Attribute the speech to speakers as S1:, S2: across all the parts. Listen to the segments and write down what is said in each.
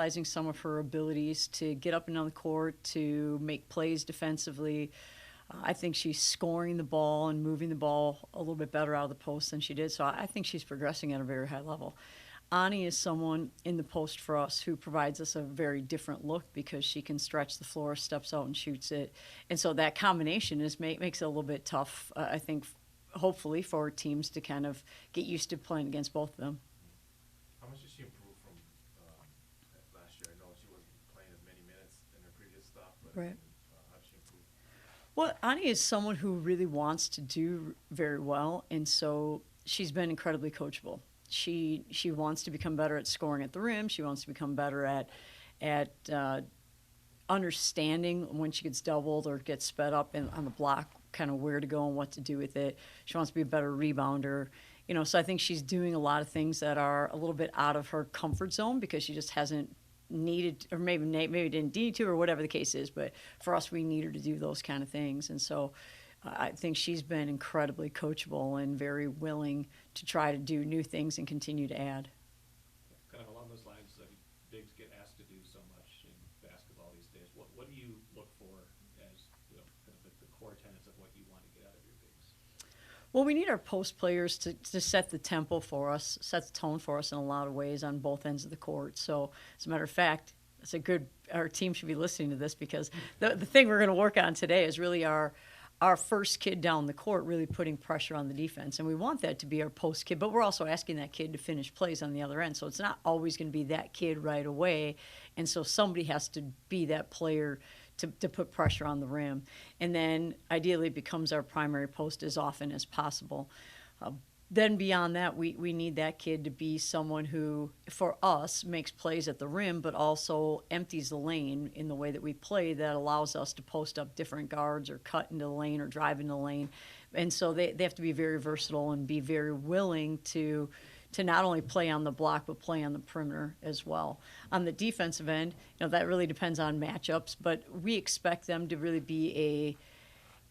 S1: utilizing some of her abilities to get up and down the court, to make plays defensively. I think she's scoring the ball and moving the ball a little bit better out of the post than she did. So I think she's progressing at a very high level. Ani is someone in the post for us who provides us a very different look because she can stretch the floor, steps out and shoots it. And so that combination makes it a little bit tough, I think, hopefully, for teams to kind of get used to playing against both of them.
S2: How much did she improve from last year? I know she wasn't playing as many minutes in her previous stop, but
S1: Right.
S2: How did she improve?
S1: Well, Ani is someone who really wants to do very well, and so she's been incredibly coachable. She wants to become better at scoring at the rim. She wants to become better at understanding when she gets doubled or gets sped up on the block, kind of where to go and what to do with it. She wants to be a better rebounder. So I think she's doing a lot of things that are a little bit out of her comfort zone because she just hasn't needed, or maybe didn't need to, or whatever the case is. But for us, we need her to do those kind of things. And so I think she's been incredibly coachable and very willing to try to do new things and continue to add.
S3: Kind of along those lines, bigs get asked to do so much in basketball these days. What do you look for as kind of the core tenets of what you want to get out of your bigs?
S1: Well, we need our post players to set the tempo for us, set the tone for us in a lot of ways on both ends of the court. So, as a matter of fact, our team should be listening to this because the thing we're going to work on today is really our first kid down the court really putting pressure on the defense. And we want that to be our post kid, but we're also asking that kid to finish plays on the other end. So it's not always going to be that kid right away. And so somebody has to be that player to put pressure on the rim. And then ideally it becomes our primary post as often as possible. Then beyond that, we need that kid to be someone who, for us, makes plays at the rim, but also empties the lane in the way that we play that allows us to post up different guards or cut into the lane or drive into the lane. And so they have to be very versatile and be very willing to not only play on the block, but play on the perimeter as well. On the defensive end, that really depends on matchups, but we expect them to really be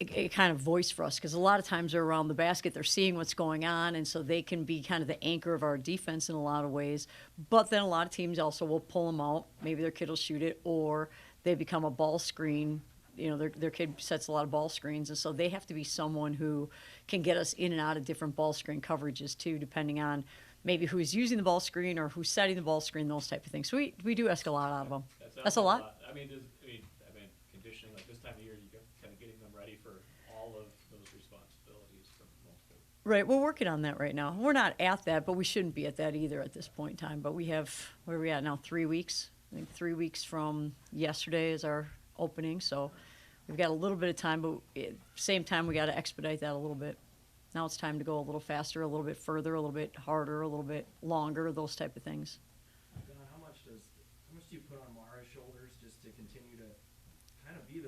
S1: a kind of voice for us because a lot of times they're around the basket, they're seeing what's going on, and so they can be kind of the anchor of our defense in a lot of ways. But then a lot of teams also will pull them out. Maybe their kid will shoot it, or they become a ball screen. Their kid sets a lot of ball screens, and so they have to be someone who can get us in and out of different ball screen coverages too, depending on maybe who's using the ball screen or who's setting the ball screen, those type of things. So we do ask a lot out of them. That's a lot.
S3: I mean, conditioning like this time of year, you get kind of getting them ready for all of those responsibilities for multiple.
S1: Right, we're working on that right now. We're not at that, but we shouldn't be at that either at this point in time. But we have, where are we at now, 3 weeks? I think 3 weeks from yesterday is our opening, so we've got a little bit of time, but at the same time, we got to expedite that a little bit. Now it's time to go a little faster, a little bit further, a little bit harder, a little bit longer, those type of things.
S4: Dawn, how much do you put on Mara's shoulders just to continue to kind of be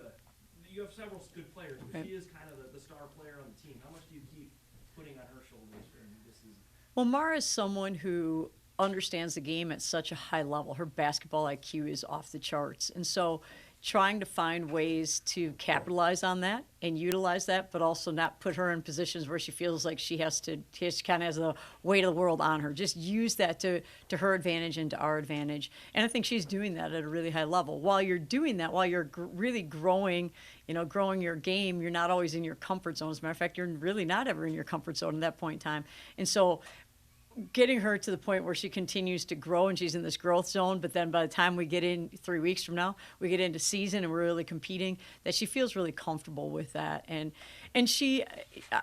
S4: you have several good players, but she is kind of the star player on the team. How much do you keep putting on her shoulders during this season?
S1: Well, Mara is someone who understands the game at such a high level. Her basketball IQ is off the charts. And so trying to find ways to capitalize on that and utilize that, but also not put her in positions where she feels like she kind of has the weight of the world on her. Just use that to her advantage and to our advantage. And I think she's doing that at a really high level. While you're doing that, while you're really growing your game, you're not always in your comfort zone. As a matter of fact, you're really not ever in your comfort zone at that point in time. And so getting her to the point where she continues to grow and she's in this growth zone, but then by the time we get in 3 weeks from now, we get into season and we're really competing, that she feels really comfortable with that. And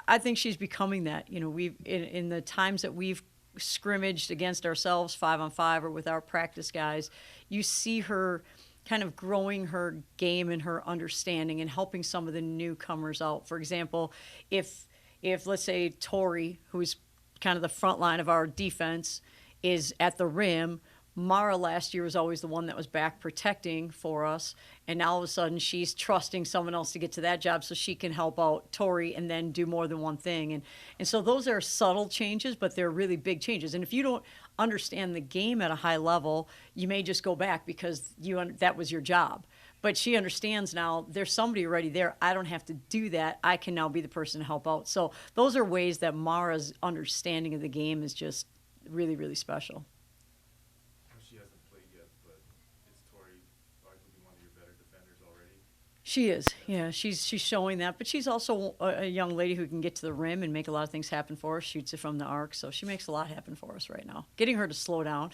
S1: I think she's becoming that. We've in the times that we've scrimmaged against ourselves 5-on-5 or with our practice guys, you see her kind of growing her game and her understanding and helping some of the newcomers out. For example, if let's say Tori, who's kind of the front line of our defense, is at the rim, Mara last year was always the one that was back protecting for us, and now all of a sudden she's trusting someone else to get to that job so she can help out Tori and then do more than one thing. And so those are subtle changes, but they're really big changes. And if you don't understand the game at a high level, you may just go back because that was your job. But she understands now there's somebody already there. I don't have to do that. I can now be the person to help out. So those are ways that Mara's understanding of the game is just really, really special.
S2: She hasn't played yet, but
S1: She is, yeah. She's showing that, but she's also a young lady who can get to the rim and make a lot of things happen for us. Shoots it from the arc, so she makes a lot happen for us right now. Getting her to slow down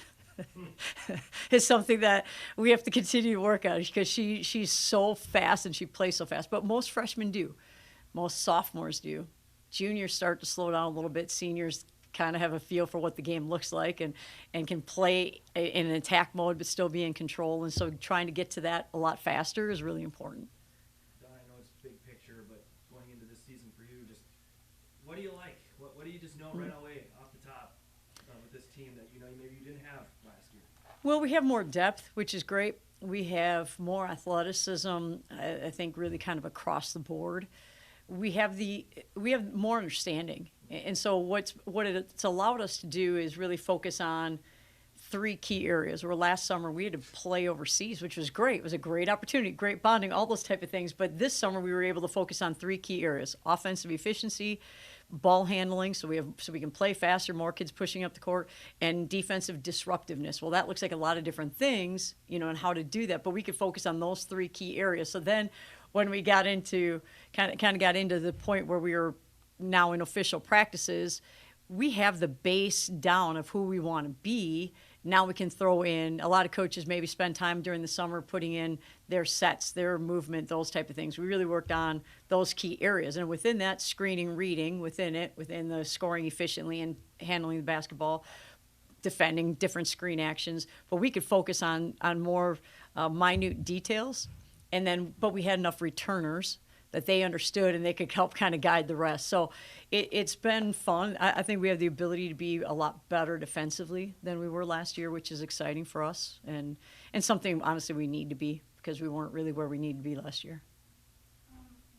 S1: is something that we have to continue to work on because she's so fast and she plays so fast. But most freshmen do, most sophomores do. Juniors start to slow down a little bit. Seniors kind of have a feel for what the game looks like and can play in an attack mode but still be in control. And so trying to get to that a lot faster is really important.
S4: Dawn, I know it's big picture, but going into this season for you, just what do you like? What do you just know right away off the top with this team that maybe you didn't have last year?
S1: Well, we have more depth, which is great. We have more athleticism, I think, really kind of across the board. We have more understanding. And so what it's allowed us to do is really focus on 3 key areas. Where last summer we had to play overseas, which was great. It was a great opportunity, great bonding, all those type of things. But this summer we were able to focus on 3 key areas: offensive efficiency, ball handling, so we can play faster, more kids pushing up the court, and defensive disruptiveness. Well, that looks like a lot of different things, and how to do that. But we could focus on those 3 key areas. So then, when we got into kind of got into the point where we were now in official practices, we have the base down of who we want to be. Now we can throw in, a lot of coaches maybe spend time during the summer putting in their sets, their movement, those type of things. We really worked on those key areas. And within that, screening, reading, within the scoring efficiently and handling the basketball, defending, different screen actions. But we could focus on more minute details. But we had enough returners that they understood and they could help kind of guide the rest. So it's been fun. I think we have the ability to be a lot better defensively than we were last year, which is exciting for us and something, honestly, we need to be because we weren't really where we need to be last year.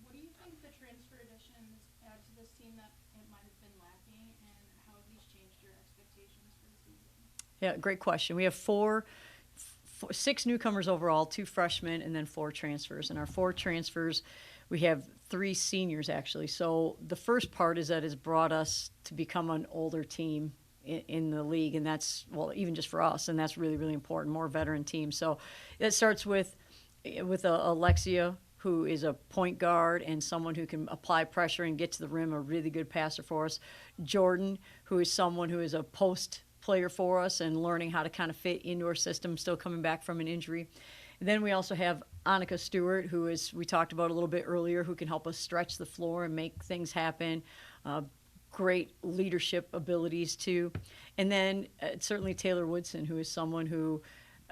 S5: What do you think the transfer additions add to this team that it might have been lacking, and how have these changed your expectations for the season?
S1: Yeah, great question. We have 6 newcomers overall, 2 freshmen, and then 4 transfers. And our 4 transfers, we have 3 seniors, actually. So the first part is that it's brought us to become an older team in the league, and that's, well, even just for us, and that's really, really important, more veteran team. So it starts with Alexia, who is a point guard and someone who can apply pressure and get to the rim, a really good passer for us. Jordan, who is someone who is a post player for us and learning how to kind of fit into our system, still coming back from an injury. And then we also have Annika Stewart, who is, we talked about a little bit earlier, who can help us stretch the floor and make things happen. Great leadership abilities too. And then certainly Taylor Woodson, who is someone who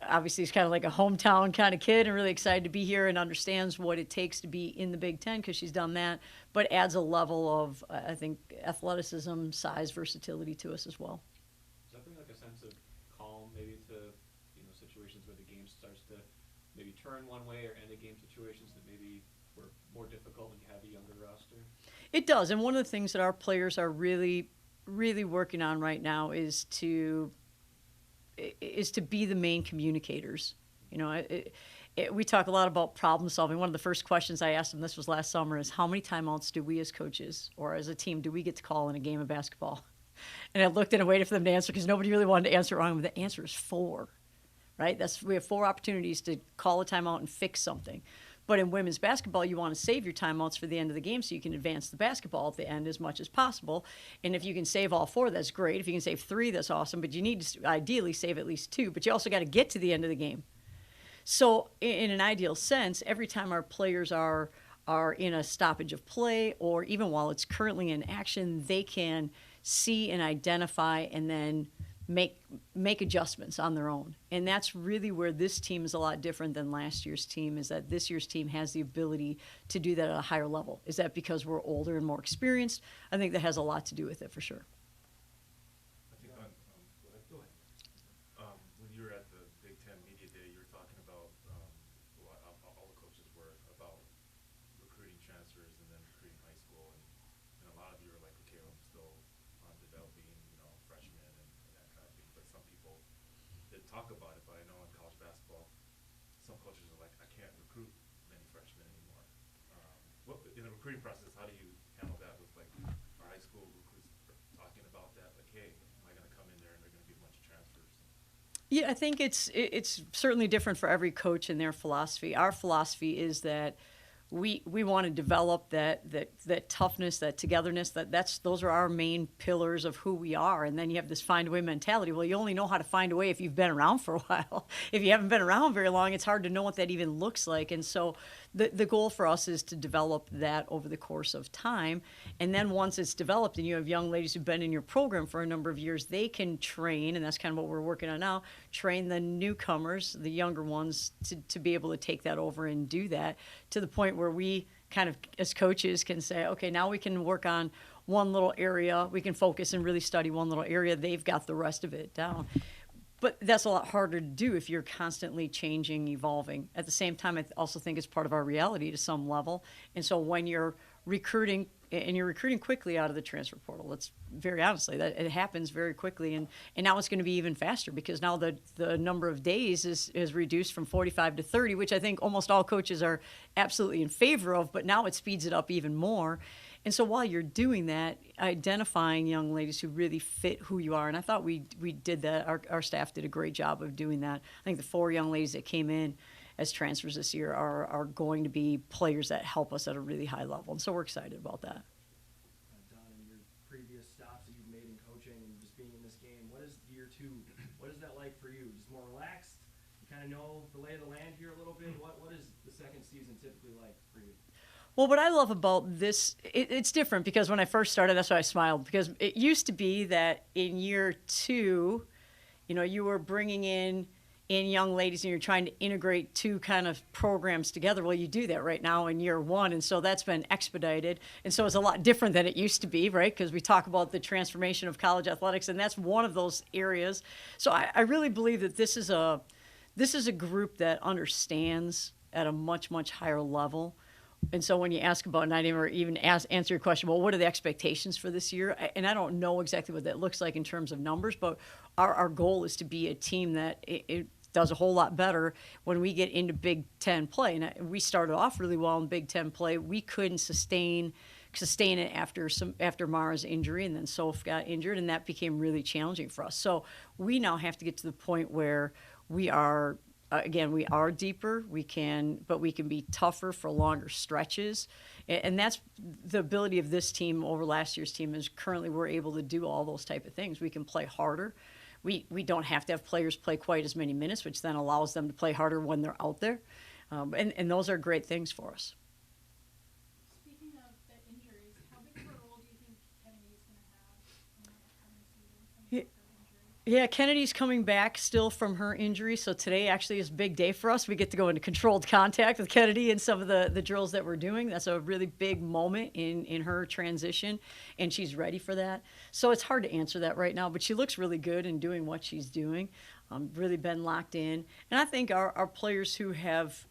S1: obviously is kind of like a hometown kind of kid and really excited to be here and understands what it takes to be in the Big Ten because she's done that, but adds a level of, I think, athleticism, size, versatility to us as well.
S3: Does that bring like a sense of calm maybe to situations where the game starts to maybe turn one way or end a game situations that maybe were more difficult when you have a younger roster? It
S1: does, and one of the things that our players are really, really working on right now is to be the main communicators. We talk a lot about problem solving. One of the first questions I asked them, this was last summer, is how many timeouts do we as coaches or as a team do we get to call in a game of basketball? And I looked and I waited for them to answer because nobody really wanted to answer wrong. But the answer is 4, right? We have 4 opportunities to call a timeout and fix something. But in women's basketball, you want to save your timeouts for the end of the game so you can advance the basketball at the end as much as possible. And if you can save all 4, that's great. If you can save 3, that's awesome. But you need to ideally save at least 2. But you also got to get to the end of the game. So in an ideal sense, every time our players are in a stoppage of play or even while it's currently in action, they can see and identify and then make adjustments on their own. And that's really where this team is a lot different than last year's team, is that this year's team has the ability to do that at a higher level. Is that because we're older and more experienced? I think that has a lot to do with it for sure.
S2: I think go ahead. When you were at the Big Ten Media Day, you were talking about all the coaches were about recruiting transfers and then recruiting high school, and a lot of you were like, okay, I'm still on developing, freshmen and that kind of thing. But some people didn't talk about it. But I know in college basketball, some coaches are like, I can't recruit many freshmen anymore. In the recruiting process, how do you handle that with like our high school recruits talking about that? Like, hey, am I going to come in there and there are going to be a bunch of transfers?
S1: Yeah, I think it's certainly different for every coach and their philosophy. Our philosophy is that we want to develop that toughness, that togetherness. Those are our main pillars of who we are. And then you have this find a way mentality. Well, you only know how to find a way if you've been around for a while. If you haven't been around very long, it's hard to know what that even looks like. And so the goal for us is to develop that over the course of time. And then once it's developed and you have young ladies who've been in your program for a number of years, they can train, and that's kind of what we're working on now, train the newcomers, the younger ones, to be able to take that over and do that to the point where we kind of, as coaches, can say, okay, now we can work on one little area. We can focus and really study one little area. They've got the rest of it down. But that's a lot harder to do if you're constantly changing, evolving. At the same time, I also think it's part of our reality to some level. And so when you're recruiting, and you're recruiting quickly out of the transfer portal, let's very honestly, that it happens very quickly. And now it's going to be even faster because now the number of days is reduced from 45 to 30, which I think almost all coaches are absolutely in favor of, but now it speeds it up even more. And so while you're doing that, identifying young ladies who really fit who you are, and I thought we did that. Our staff did a great job of doing that. I think the 4 young ladies that came in as transfers this year are going to be players that help us at a really high level. And so we're excited about that.
S4: Dawn, in your previous stops that you've made in coaching and just being in this game, what is year 2? What is that like for you? Just more relaxed? You kind of know the lay of the land here a little bit. What is the second season typically like for you?
S1: Well, what I love about this, it's different because when I first started, that's why I smiled, because it used to be that in year 2, you were bringing in young ladies and you're trying to integrate 2 kind of programs together. Well, you do that right now in year 1, and so that's been expedited. And so it's a lot different than it used to be, right? Because we talk about the transformation of college athletics, and that's one of those areas. So I really believe that this is a group that understands at a much, much higher level. And so when you ask about, and I didn't even answer your question, well, what are the expectations for this year? And I don't know exactly what that looks like in terms of numbers, but our goal is to be a team that it does a whole lot better when we get into Big Ten play. And we started off really well in Big Ten play. We couldn't sustain it after Mara's injury, and then Soph got injured, and that became really challenging for us. So we now have to get to the point where we are. Again, we are deeper, but we can be tougher for longer stretches. And that's the ability of this team over last year's team is currently we're able to do all those type of things. We can play harder. We don't have to have players play quite as many minutes, which then allows them to play harder when they're out there. And those are great things for us.
S5: Speaking of the injuries, how big of a role do you think Kennedy is going to have in the upcoming season coming back from injury?
S1: Yeah, Kennedy's coming back still from her injury, so today actually is a big day for us. We get to go into controlled contact with Kennedy in some of the drills that we're doing. That's a really big moment in her transition, and she's ready for that. So it's hard to answer that right now, but she looks really good in doing what she's doing, really been locked in. And I think our players who have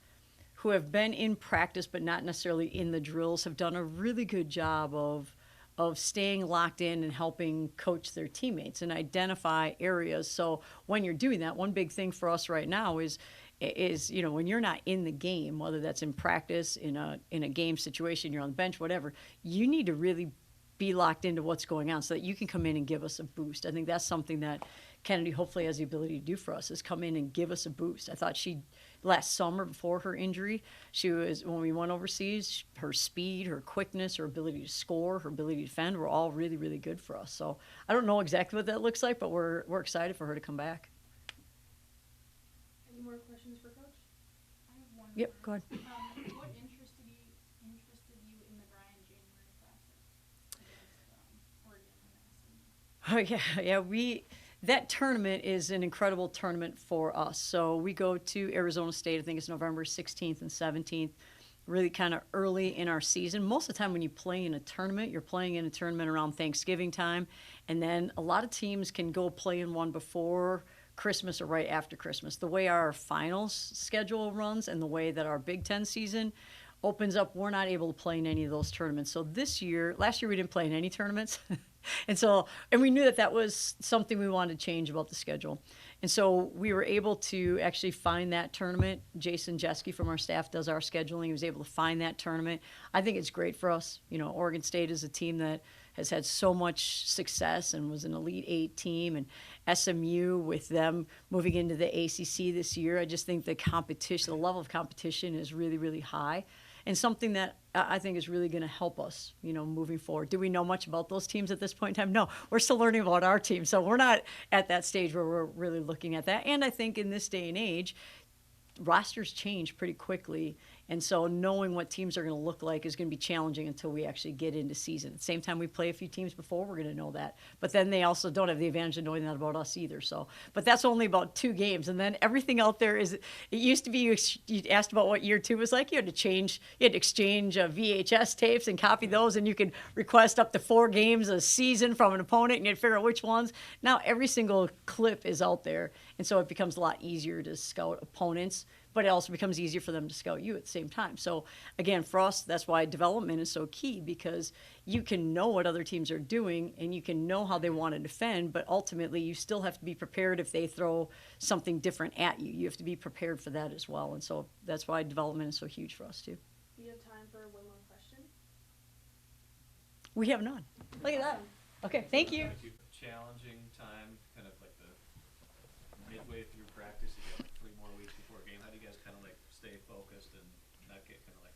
S1: been in practice but not necessarily in the drills have done a really good job of staying locked in and helping coach their teammates and identify areas. So when you're doing that, one big thing for us right now is when you're not in the game, whether that's in practice, in a game situation, you're on the bench, whatever, you need to really be locked into what's going on so that you can come in and give us a boost. I think that's something that Kennedy hopefully has the ability to do for us, is come in and give us a boost. I thought last summer before her injury, when we went overseas, her speed, her quickness, her ability to score, her ability to defend were all really, really good for us. So I don't know exactly what that looks like, but we're excited for her to come back.
S5: Any more questions for Coach? I have one.
S1: Yep,
S5: more.
S1: go ahead.
S5: What interested you in the Brian January Classic against Oregon and SMU?
S1: Oh yeah. That tournament is an incredible tournament for us. So we go to Arizona State. I think it's November 16th and 17th. Really kind of early in our season. Most of the time when you play in a tournament, you're playing in a tournament around Thanksgiving time, and then a lot of teams can go play in one before Christmas or right after Christmas. The way our finals schedule runs and the way that our Big Ten season opens up, we're not able to play in any of those tournaments. So last year we didn't play in any tournaments. And we knew that was something we wanted to change about the schedule. And so we were able to actually find that tournament. Jason Jeske from our staff does our scheduling. He was able to find that tournament. I think it's great for us. Oregon State is a team that has had so much success and was an Elite 8 team. And SMU, with them moving into the ACC this year, I just think the level of competition is really, really high. and something that I think is really going to help us, moving forward. Do we know much about those teams at this point in time? No, we're still learning about our team. So we're not at that stage where we're really looking at that. And I think in this day and age, rosters change pretty quickly, and so knowing what teams are going to look like is going to be challenging until we actually get into season. At the same time, we play a few teams before, we're going to know that. But then they also don't have the advantage of knowing that about us either. So, but that's only about 2 games, and then everything out there is. It used to be you asked about what year 2 was like. You had to exchange VHS tapes and copy those, and you could request up to 4 games a season from an opponent, and you'd figure out which ones. Now every single clip is out there, and so it becomes a lot easier to scout opponents. But it also becomes easier for them to scout you at the same time. So, again, for us, that's why development is so key, because you can know what other teams are doing and you can know how they want to defend, but ultimately you still have to be prepared if they throw something different at you. You have to be prepared for that as well. And so that's why development is so huge for us, too.
S6: We have time for one more question.
S1: We have none. Look at that. Okay, thank you.
S3: Challenging time, kind of like the midway through practice, you got like 3 more weeks before a game. How do you guys kind of like stay focused and not get kind of like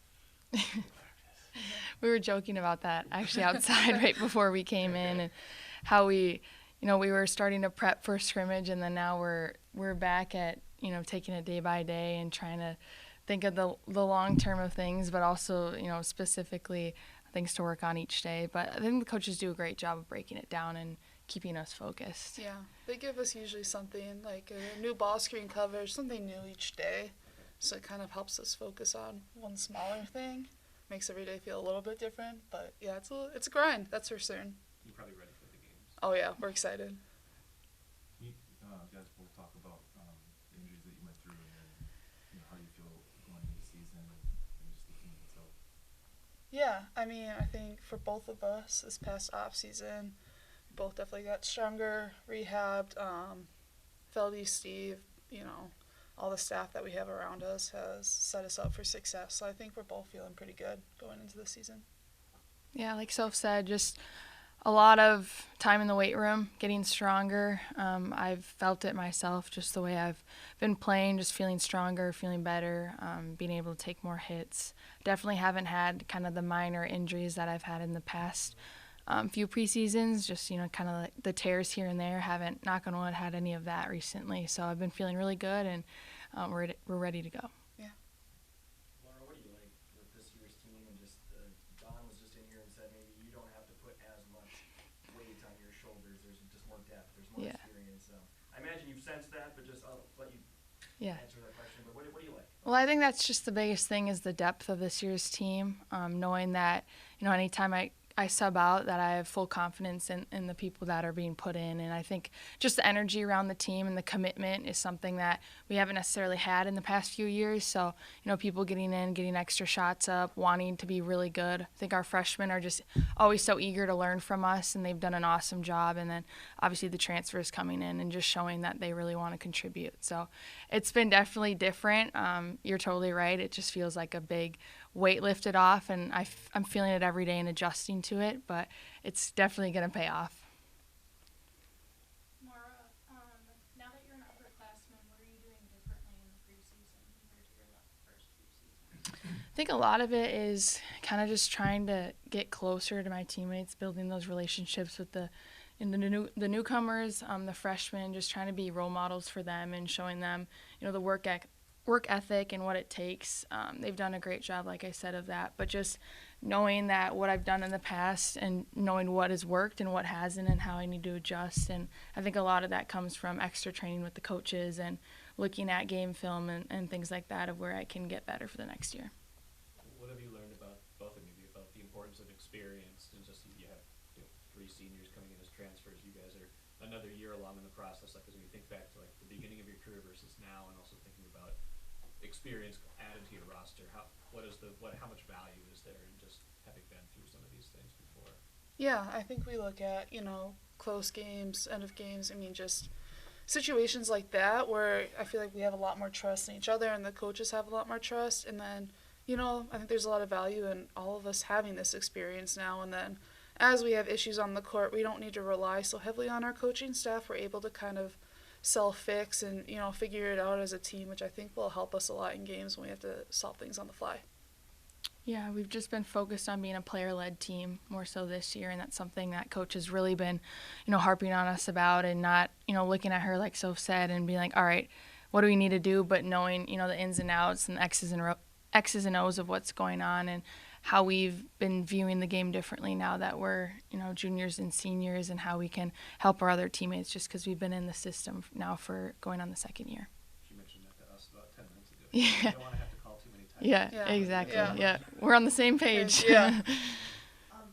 S3: practice?
S7: We were joking about that actually outside right before we came in, and how we were starting to prep for scrimmage, and then now we're back at taking it day by day and trying to think of the long term of things, but also specifically things to work on each day. But I think the coaches do a great job of breaking it down and keeping us focused.
S8: Yeah, they give us usually something like a new ball screen coverage, something new each day. So it kind of helps us focus on one smaller thing. Makes every day feel a little bit different. But yeah, it's a grind, that's for certain.
S3: You're probably ready for the games.
S8: Oh yeah, we're excited.
S2: You guys both talk about the injuries that you went through and how you feel going into the season and just the team itself.
S8: Yeah, I mean, I think for both of us this past off season, we both definitely got stronger, rehabbed. Feldy, Steve, all the staff that we have around us has set us up for success. So I think we're both feeling pretty good going into the season.
S7: Yeah, like Soph said, just a lot of time in the weight room, getting stronger. I've felt it myself, just the way I've been playing, just feeling stronger, feeling better, being able to take more hits. Definitely haven't had kind of the minor injuries that I've had in the past few preseasons, just, kind of like the tears here and there. Haven't, knock on wood, had any of that recently. So I've been feeling really good, and we're ready to go.
S4: Laura, what do you like with this year's team? And just Dawn was just in here and said maybe you don't have to put as much weight on your shoulders. There's just more depth. There's more experience. I imagine you've sensed that, but just I'll let you answer that question. But what do you like?
S7: Well, I think that's just the biggest thing, is the depth of this year's team. Knowing that, anytime I sub out, that I have full confidence in the people that are being put in. And I think just the energy around the team and the commitment is something that we haven't necessarily had in the past few years. So, people getting in, getting extra shots up, wanting to be really good. I think our freshmen are just always so eager to learn from us, and they've done an awesome job. And then obviously the transfers coming in and just showing that they really want to contribute. So it's been definitely different. You're totally right. It just feels like a big weight lifted off, and I'm feeling it every day and adjusting to it, but it's definitely going to pay off.
S5: Mara, now that you're an upperclassman, what are you doing differently in the preseason compared to your first few seasons?
S7: I think a lot of it is kind of just trying to get closer to my teammates, building those relationships with the newcomers, the freshmen, just trying to be role models for them and showing them, the work ethic and what it takes. They've done a great job, like I said, of that. But just knowing that what I've done in the past and knowing what has worked and what hasn't and how I need to adjust. And I think a lot of that comes from extra training with the coaches and looking at game film and things like that, of where I can get better for the next year.
S3: What have you learned about both of you, about the importance of experience, and just you have 3 seniors coming in as transfers. You guys are another year along in the process. Like, as when you think back to like the beginning of your career versus now, and also thinking about experience added to your roster, how much value is there in just having been through some of these things before?
S8: Yeah, I think we look at, close games, end of games. I mean, just situations like that where I feel like we have a lot more trust in each other and the coaches have a lot more trust. And then, I think there's a lot of value in all of us having this experience now. And then as we have issues on the court, we don't need to rely so heavily on our coaching staff. We're able to kind of self-fix and, figure it out as a team, which I think will help us a lot in games when we have to solve things on the fly.
S7: Yeah, we've just been focused on being a player-led team more so this year, and that's something that coach has really been, harping on us about, and not, looking at her like Soph said and being like, all right, what do we need to do? But knowing, the ins and outs and X's and O's of what's going on and how we've been viewing the game differently now that we're, juniors and seniors, and how we can help our other teammates just because we've been in the system now for going on the second year.
S3: She mentioned that to us about 10 minutes ago.
S7: Yeah.
S3: I don't want to have to call too many times.
S7: Yeah, exactly.
S8: Yeah.
S7: Yeah, we're on the same page.
S8: Yeah.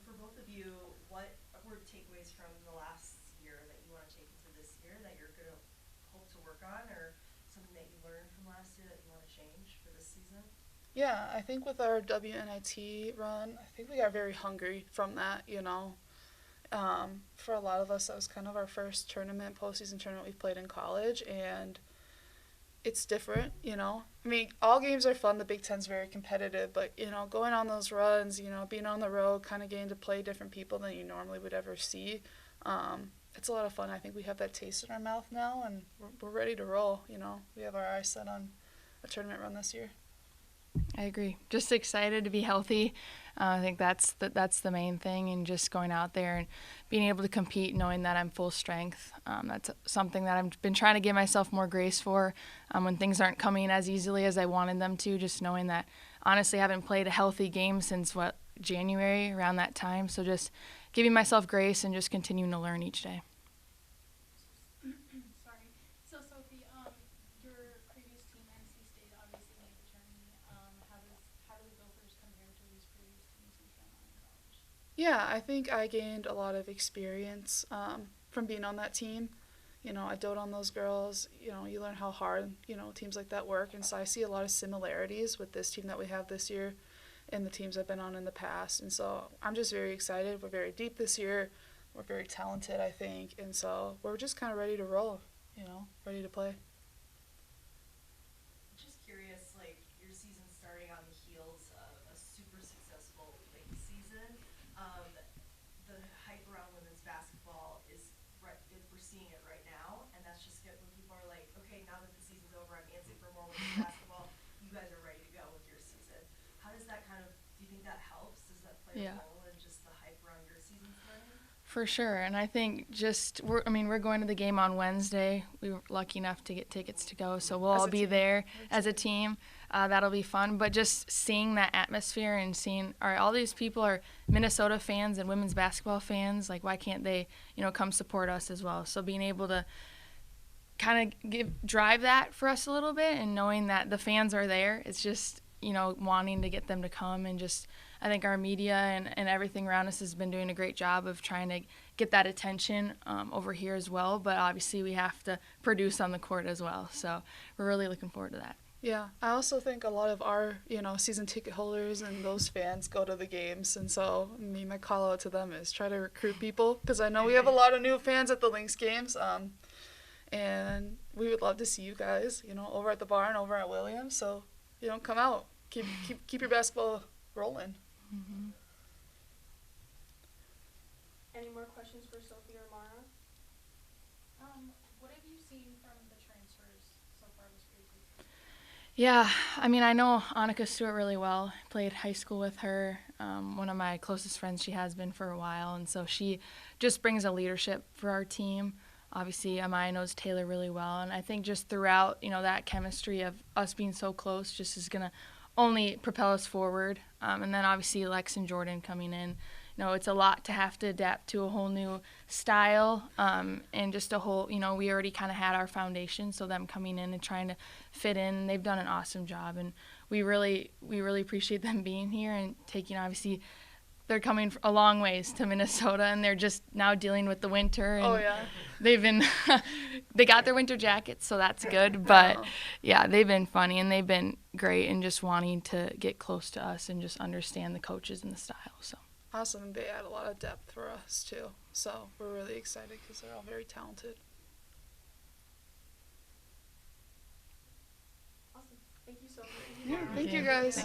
S9: For both of you, what were takeaways from the last year that you want to take into this year that you're going to hope to work on, or something that you learned from last year that you want to change for this season?
S8: Yeah, I think with our WNIT run, I think we got very hungry from that, For a lot of us, that was kind of our first postseason tournament we've played in college, and it's different, I mean, all games are fun. The Big Ten's very competitive, but, going on those runs, being on the road, kind of getting to play different people than you normally would ever see, it's a lot of fun. I think we have that taste in our mouth now, and we're ready to roll, We have our eyes set on a tournament run this year.
S7: I agree. Just excited to be healthy. I think that's the main thing, and just going out there and being able to compete, knowing that I'm full strength. That's something that I've been trying to give myself more grace for when things aren't coming as easily as I wanted them to. Just knowing that, honestly, I haven't played a healthy game since January, around that time. So just giving myself grace and just continuing to learn each day.
S5: Sorry. So Sophie, your previous team, NC State, obviously made the tournament. How do the Gophers compare to these previous teams you've been on in college?
S8: Yeah, I think I gained a lot of experience from being on that team. I dote on those girls. You learn how hard, teams like that work. And so I see a lot of similarities with this team that we have this year and the teams I've been on in the past. And so I'm just very excited. We're very deep this year. We're very talented, I think. And so we're just kind of ready to roll, ready to play.
S9: Just curious, your season starting on the heels of a super successful late season. The hype around women's basketball is we're seeing it right now, and that's just when people are like, okay, now that the season's over, I'm antsy for more women's basketball. You guys are ready to go with your season. How does that do you think that helps? Does that play a role in just the hype around your season starting?
S7: For sure, and I think we're going to the game on Wednesday. We were lucky enough to get tickets to go, so we'll all be there as a team. That'll be fun, but just seeing that atmosphere and seeing, all right, all these people are Minnesota fans and women's basketball fans. Like, why can't they, come support us as well? So being able to kind of drive that for us a little bit, and knowing that the fans are there, it's just, wanting to get them to come. And just, I think our media and everything around us has been doing a great job of trying to get that attention over here as well. But obviously we have to produce on the court as well. So we're really looking forward to that.
S8: Yeah, I also think a lot of our, season ticket holders and those fans go to the games. And so my call out to them is try to recruit people, because I know we have a lot of new fans at the Lynx games. And we would love to see you guys, over at the barn, over at Williams. So, come out, keep your basketball rolling.
S7: Mm-hmm.
S6: Any more questions for Sophie or Mara?
S5: What have you seen from the transfers so far this preseason?
S7: Yeah, I mean, I know Annika Stewart really well. Played high school with her. One of my closest friends, she has been for a while, and so she just brings a leadership for our team. Obviously, Amaya knows Taylor really well, and I think just throughout, that chemistry of us being so close just is going to only propel us forward. And then obviously Lex and Jordan coming in. It's a lot to have to adapt to a whole new style, and just a whole, we already kind of had our foundation, so them coming in and trying to fit in, they've done an awesome job, and we really appreciate them being here and taking, obviously, they're coming a long ways to Minnesota, and they're just now dealing with the winter. And they've been, they got their winter jackets, so that's good. But yeah, they've been funny and they've been great, and just wanting to get close to us and just understand the coaches and the style. So
S8: awesome. They add a lot of depth for us too. So we're really excited because they're all very talented.
S6: Awesome. Thank you so much.
S8: Yeah, thank you guys.